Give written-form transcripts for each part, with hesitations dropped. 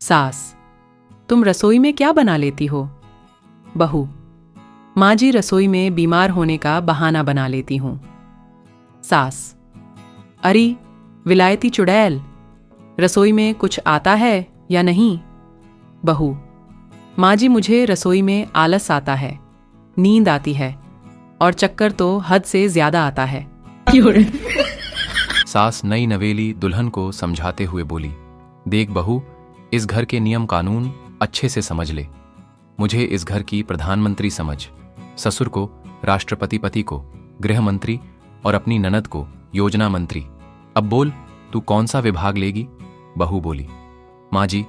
सास, तुम रसोई में क्या बना लेती हो? बहू, माँ जी रसोई में बीमार होने का बहाना बना लेती हूँ। सास, अरे विलायती चुड़ैल, रसोई में कुछ आता है या नहीं? बहू, माँ जी मुझे रसोई में आलस आता है, नींद आती है और चक्कर तो हद से ज्यादा आता है। सास नई नवेली दुल्हन को समझाते हुए बोली, देख बहू, इस घर के नियम कानून अच्छे से समझ ले। मुझे इस घर की प्रधानमंत्री समझ, ससुर को राष्ट्रपति, पति को गृह मंत्री और अपनी ननद को योजना मंत्री। अब बोल, तू कौन सा विभाग लेगी? बहू बोली, माँ जी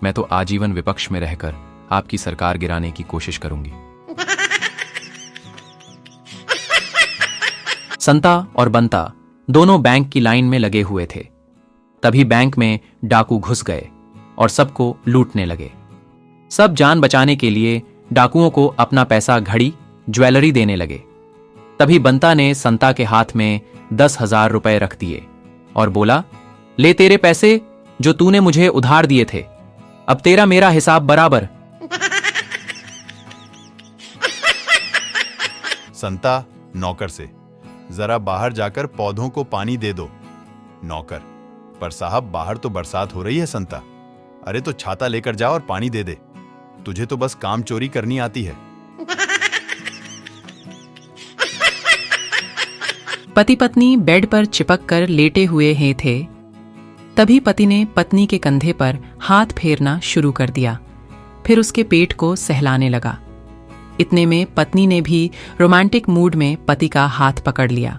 मैं तो आजीवन विपक्ष में रहकर आपकी सरकार गिराने की कोशिश करूंगी। संता और बंता दोनों बैंक की लाइन में लगे हुए थे। तभी बैंक में डाकू घुस गए और सबको लूटने लगे। सब जान बचाने के लिए डाकुओं को अपना पैसा, घड़ी, ज्वेलरी देने लगे। तभी बंता ने संता के हाथ में 10,000 रुपए रख दिए और बोला, ले तेरे पैसे जो तूने मुझे उधार दिए थे, अब तेरा मेरा हिसाब बराबर। संता नौकर से, जरा बाहर जाकर पौधों को पानी दे दो। नौकर, पर साहब बाहर तो बरसात हो रही है संता। अरे तो छाता लेकर जा और पानी दे दे, तुझे तो बस काम चोरी करनी आती है। पति पत्नी बेड पर चिपक कर लेटे हुए हैं थे। तभी पति ने पत्नी के कंधे पर हाथ फेरना शुरू कर दिया, फिर उसके पेट को सहलाने लगा। इतने में पत्नी ने भी रोमांटिक मूड में पति का हाथ पकड़ लिया।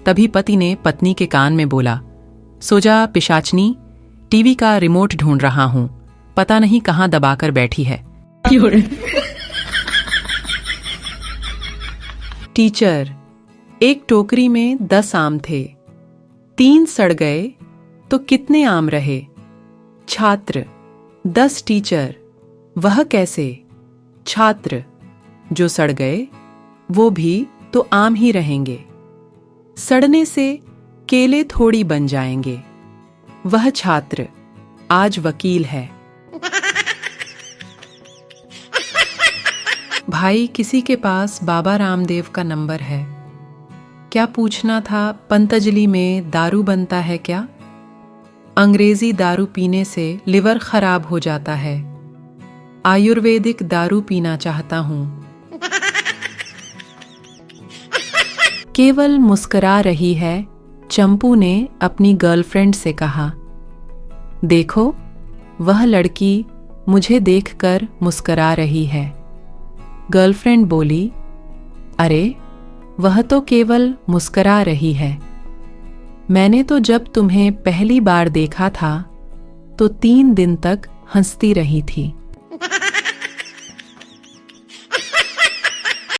तभी पति ने पत्नी के कान में बोला, सो जा पिशाचनी, टीवी का रिमोट ढूंढ रहा हूं, पता नहीं कहां दबाकर बैठी है। टीचर, एक टोकरी में 10 आम थे, 3 सड़ गए तो कितने आम रहे? छात्र, 10 टीचर, वह कैसे? छात्र, जो सड़ गए वो भी तो आम ही रहेंगे, सड़ने से केले थोड़ी बन जाएंगे। वह छात्र आज वकील है। भाई, किसी के पास बाबा रामदेव का नंबर है क्या? पूछना था, पंतजलि में दारू बनता है क्या? अंग्रेजी दारू पीने से लिवर खराब हो जाता है, आयुर्वेदिक दारू पीना चाहता हूं। केवल मुस्कुरा रही है, चंपू ने अपनी गर्लफ्रेंड से कहा। देखो, वह लड़की मुझे देखकर मुस्कुरा रही है। गर्लफ्रेंड बोली, अरे वह तो केवल मुस्कुरा रही है, मैंने तो जब तुम्हें पहली बार देखा था तो 3 दिन तक हंसती रही थी।